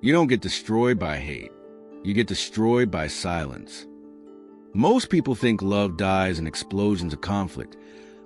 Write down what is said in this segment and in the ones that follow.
You don't get destroyed by hate. You get destroyed by silence. Most people think love dies in explosions of conflict,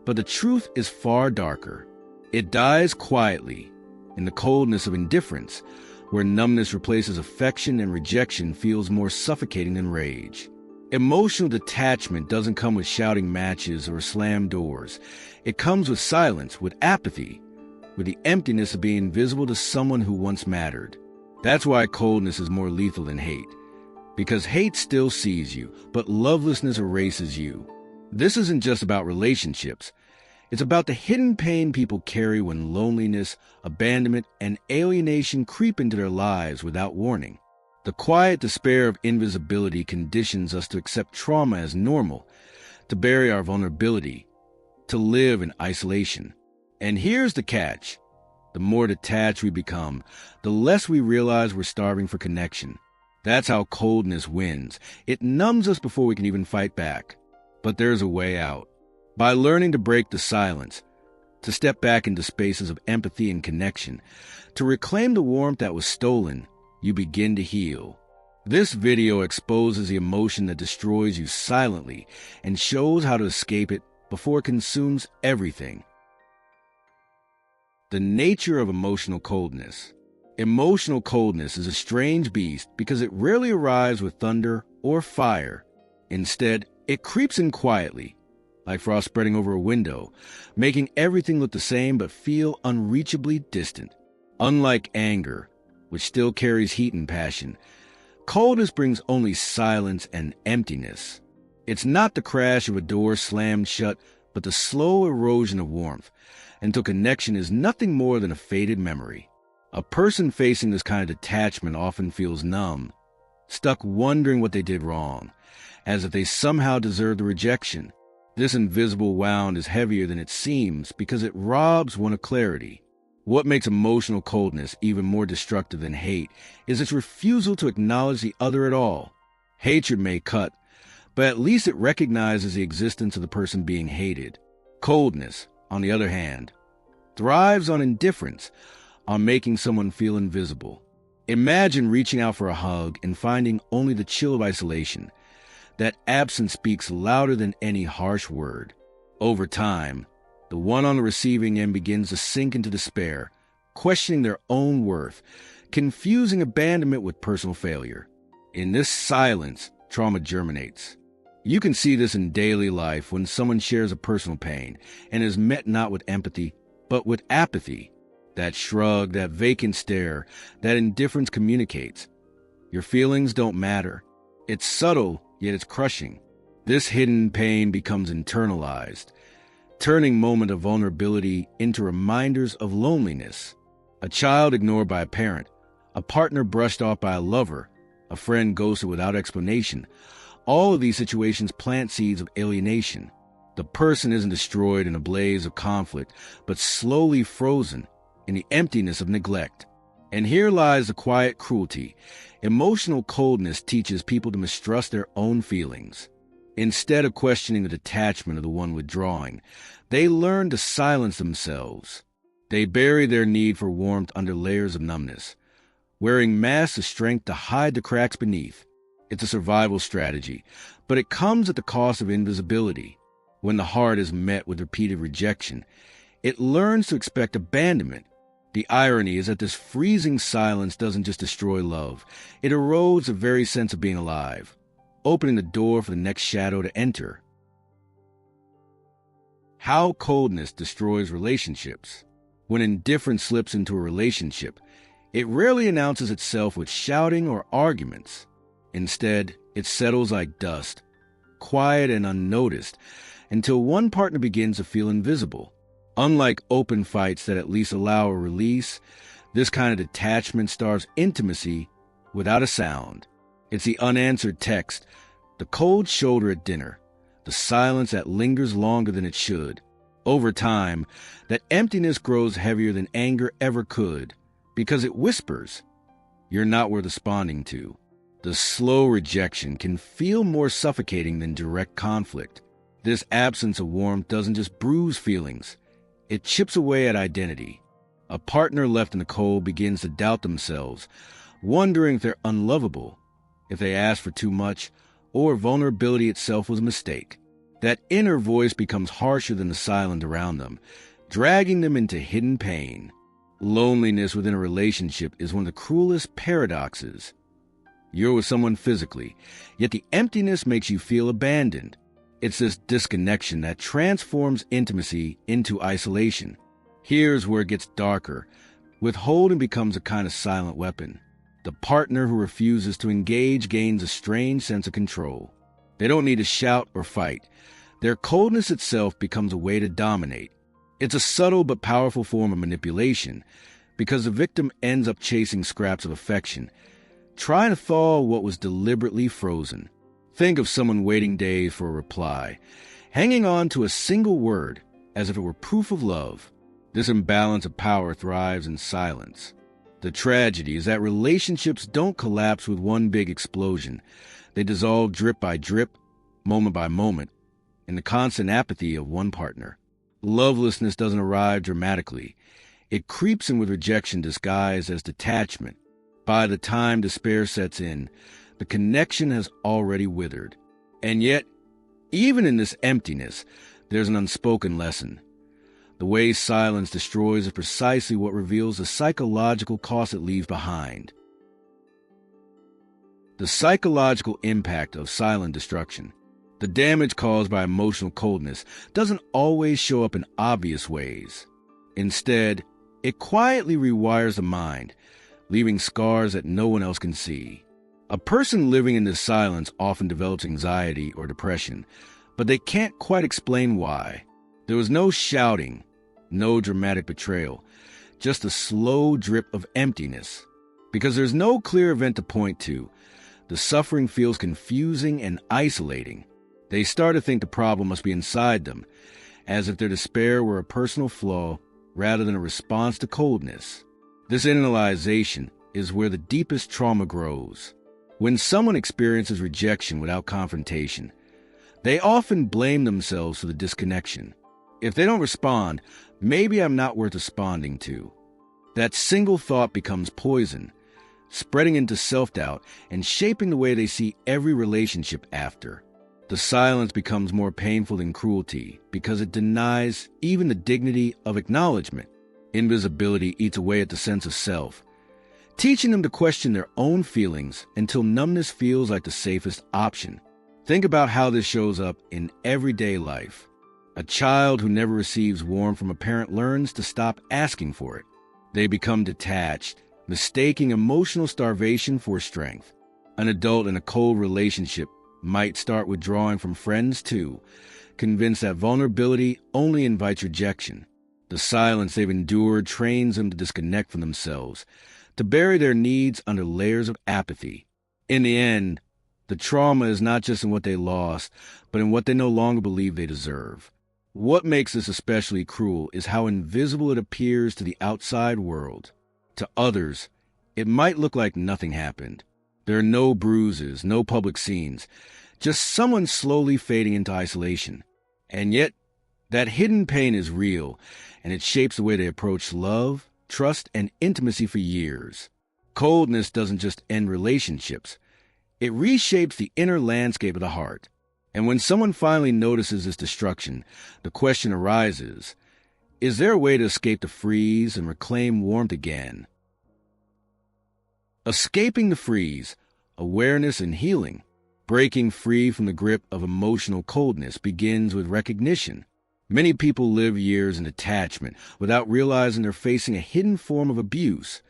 but the truth is far darker. It dies quietly, in the coldness of indifference, where numbness replaces affection and rejection feels more suffocating than rage. Emotional detachment doesn't come with shouting matches or slammed doors. It comes with silence, with apathy, with the emptiness of being invisible to someone who once mattered. That's why coldness is more lethal than hate. Because hate still sees you, but lovelessness erases you. This isn't just about relationships. It's about the hidden pain people carry when loneliness, abandonment, and alienation creep into their lives without warning. The quiet despair of invisibility conditions us to accept trauma as normal, to bury our vulnerability, to live in isolation. And here's the catch. The more detached we become, the less we realize we're starving for connection. That's how coldness wins. It numbs us before we can even fight back. But there's a way out. By learning to break the silence, to step back into spaces of empathy and connection, to reclaim the warmth that was stolen, you begin to heal. This video exposes the emotion that destroys you silently and shows how to escape it before it consumes everything. The nature of emotional coldness. Emotional coldness is a strange beast because it rarely arrives with thunder or fire. Instead, it creeps in quietly, like frost spreading over a window, making everything look the same but feel unreachably distant. Unlike anger, which still carries heat and passion, coldness brings only silence and emptiness. It's not the crash of a door slammed shut, but the slow erosion of warmth, until connection is nothing more than a faded memory. A person facing this kind of detachment often feels numb, stuck wondering what they did wrong, as if they somehow deserve the rejection. This invisible wound is heavier than it seems because it robs one of clarity. What makes emotional coldness even more destructive than hate is its refusal to acknowledge the other at all. Hatred may cut, but at least it recognizes the existence of the person being hated. Coldness, on the other hand, thrives on indifference, on making someone feel invisible. Imagine reaching out for a hug and finding only the chill of isolation. That absence speaks louder than any harsh word. Over time, the one on the receiving end begins to sink into despair, questioning their own worth, confusing abandonment with personal failure. In this silence, trauma germinates. You can see this in daily life when someone shares a personal pain and is met not with empathy, but with apathy. That shrug, that vacant stare, that indifference communicates. Your feelings don't matter. It's subtle, yet it's crushing. This hidden pain becomes internalized, turning moments of vulnerability into reminders of loneliness. A child ignored by a parent, a partner brushed off by a lover, a friend ghosted without explanation. All of these situations plant seeds of alienation. The person isn't destroyed in a blaze of conflict, but slowly frozen in the emptiness of neglect. And here lies the quiet cruelty. Emotional coldness teaches people to mistrust their own feelings. Instead of questioning the detachment of the one withdrawing, they learn to silence themselves. They bury their need for warmth under layers of numbness, wearing masks of strength to hide the cracks beneath. It's a survival strategy, but it comes at the cost of invisibility. When the heart is met with repeated rejection, it learns to expect abandonment. The irony is that this freezing silence doesn't just destroy love. It erodes the very sense of being alive, opening the door for the next shadow to enter. How coldness destroys relationships. When indifference slips into a relationship, it rarely announces itself with shouting or arguments. Instead, it settles like dust, quiet and unnoticed, until one partner begins to feel invisible. Unlike open fights that at least allow a release, this kind of detachment starves intimacy without a sound. It's the unanswered text, the cold shoulder at dinner, the silence that lingers longer than it should. Over time, that emptiness grows heavier than anger ever could, because it whispers, "You're not worth responding to." The slow rejection can feel more suffocating than direct conflict. This absence of warmth doesn't just bruise feelings, it chips away at identity. A partner left in the cold begins to doubt themselves, wondering if they're unlovable, if they asked for too much, or vulnerability itself was a mistake. That inner voice becomes harsher than the silence around them, dragging them into hidden pain. Loneliness within a relationship is one of the cruelest paradoxes. You're with someone physically, yet the emptiness makes you feel abandoned. It's this disconnection that transforms intimacy into isolation. Here's where it gets darker. Withholding becomes a kind of silent weapon. The partner who refuses to engage gains a strange sense of control. They don't need to shout or fight. Their coldness itself becomes a way to dominate. It's a subtle but powerful form of manipulation, because the victim ends up chasing scraps of affection, trying to thaw what was deliberately frozen. Think of someone waiting days for a reply, hanging on to a single word as if it were proof of love. This imbalance of power thrives in silence. The tragedy is that relationships don't collapse with one big explosion. They dissolve drip by drip, moment by moment, in the constant apathy of one partner. Lovelessness doesn't arrive dramatically. It creeps in with rejection disguised as detachment. By the time despair sets in, the connection has already withered. And yet, even in this emptiness, there's an unspoken lesson. The way silence destroys is precisely what reveals the psychological cost it leaves behind. The psychological impact of silent destruction. The damage caused by emotional coldness doesn't always show up in obvious ways. Instead, it quietly rewires the mind, leaving scars that no one else can see. A person living in this silence often develops anxiety or depression, but they can't quite explain why. There was no shouting, no dramatic betrayal, just a slow drip of emptiness. Because there's no clear event to point to, the suffering feels confusing and isolating. They start to think the problem must be inside them, as if their despair were a personal flaw rather than a response to coldness. This internalization is where the deepest trauma grows. When someone experiences rejection without confrontation, they often blame themselves for the disconnection. If they don't respond, maybe I'm not worth responding to. That single thought becomes poison, spreading into self-doubt and shaping the way they see every relationship after. The silence becomes more painful than cruelty because it denies even the dignity of acknowledgement. Invisibility eats away at the sense of self, teaching them to question their own feelings until numbness feels like the safest option. Think about how this shows up in everyday life. A child who never receives warmth from a parent learns to stop asking for it. They become detached, mistaking emotional starvation for strength. An adult in a cold relationship might start withdrawing from friends too, convinced that vulnerability only invites rejection. The silence they've endured trains them to disconnect from themselves, to bury their needs under layers of apathy. In the end, the trauma is not just in what they lost, but in what they no longer believe they deserve. What makes this especially cruel is how invisible it appears to the outside world. To others, it might look like nothing happened. There are no bruises, no public scenes, just someone slowly fading into isolation. And yet, that hidden pain is real, and it shapes the way they approach love, trust, and intimacy for years. Coldness doesn't just end relationships. It reshapes the inner landscape of the heart. And when someone finally notices this destruction, the question arises, is there a way to escape the freeze and reclaim warmth again? Escaping the freeze, awareness and healing. Breaking free from the grip of emotional coldness begins with recognition. Many people live years in attachment without realizing they're facing a hidden form of abuse,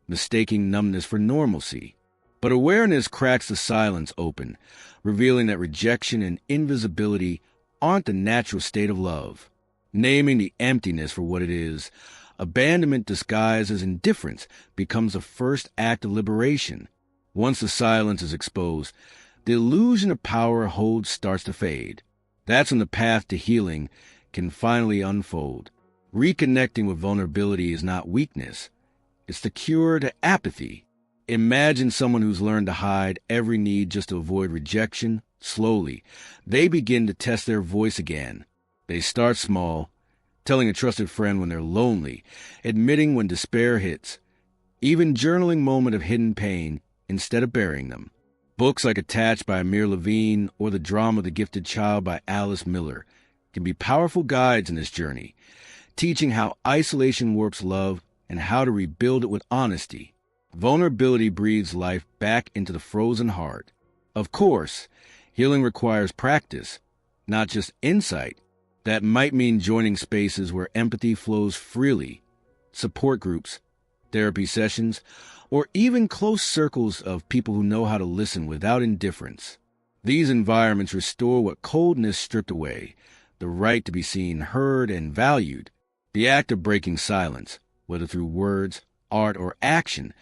mistaking numbness for normalcy. But awareness cracks the silence open, revealing that rejection and invisibility aren't the natural state of love. Naming the emptiness for what it is, abandonment disguised as indifference, becomes the first act of liberation. Once the silence is exposed, the illusion of power it holds starts to fade. That's when the path to healing can finally unfold. Reconnecting with vulnerability is not weakness. It's the cure to apathy. Imagine someone who's learned to hide every need just to avoid rejection. Slowly, they begin to test their voice again. They start small, telling a trusted friend when they're lonely, admitting when despair hits, even journaling moment of hidden pain instead of burying them. Books like Attached by Amir Levine or The Drama of the Gifted Child by Alice Miller can be powerful guides in this journey, teaching how isolation warps love and how to rebuild it with honesty. Vulnerability breathes life back into the frozen heart. Of course, healing requires practice, not just insight. That might mean joining spaces where empathy flows freely, support groups, therapy sessions, or even close circles of people who know how to listen without indifference. These environments restore what coldness stripped away, the right to be seen, heard, and valued. The act of breaking silence, whether through words, art, or action,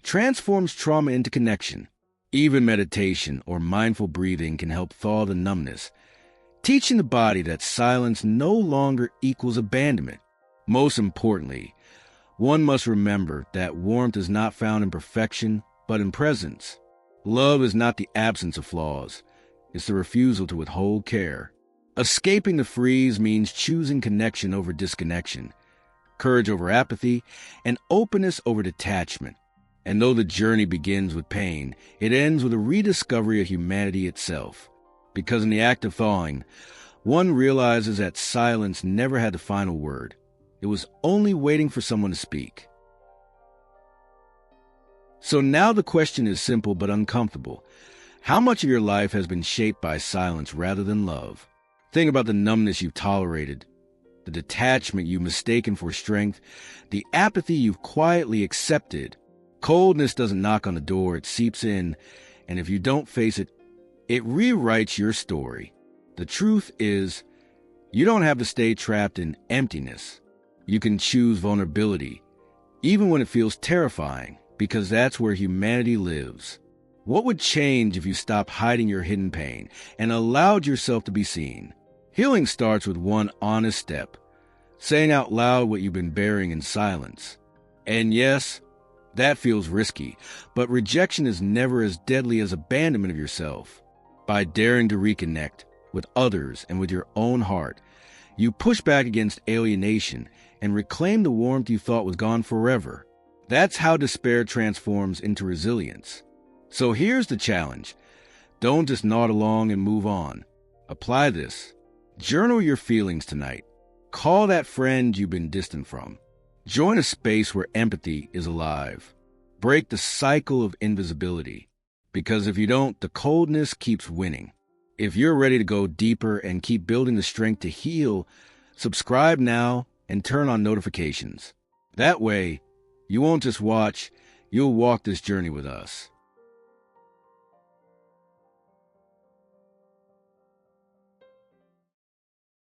transforms trauma into connection. Even meditation or mindful breathing can help thaw the numbness, teaching the body that silence no longer equals abandonment. Most importantly, one must remember that warmth is not found in perfection, but in presence. Love is not the absence of flaws. It's the refusal to withhold care. Escaping the freeze means choosing connection over disconnection, courage over apathy, and openness over detachment. And though the journey begins with pain, it ends with a rediscovery of humanity itself. Because in the act of thawing, one realizes that silence never had the final word. It was only waiting for someone to speak. So now the question is simple but uncomfortable. How much of your life has been shaped by silence rather than love? Think about the numbness you've tolerated, the detachment you've mistaken for strength, the apathy you've quietly accepted. Coldness doesn't knock on the door, it seeps in, and if you don't face it, it rewrites your story. The truth is, you don't have to stay trapped in emptiness. You can choose vulnerability, even when it feels terrifying, because that's where humanity lives. What would change if you stopped hiding your hidden pain and allowed yourself to be seen? Healing starts with one honest step, saying out loud what you've been burying in silence. And yes, that feels risky, but rejection is never as deadly as abandonment of yourself. By daring to reconnect with others and with your own heart, you push back against alienation and reclaim the warmth you thought was gone forever. That's how despair transforms into resilience. So here's the challenge. Don't just nod along and move on. Apply this. Journal your feelings tonight. Call that friend you've been distant from. Join a space where empathy is alive. Break the cycle of invisibility. Because if you don't, the coldness keeps winning. If you're ready to go deeper and keep building the strength to heal, subscribe now and turn on notifications. That way, you won't just watch, you'll walk this journey with us.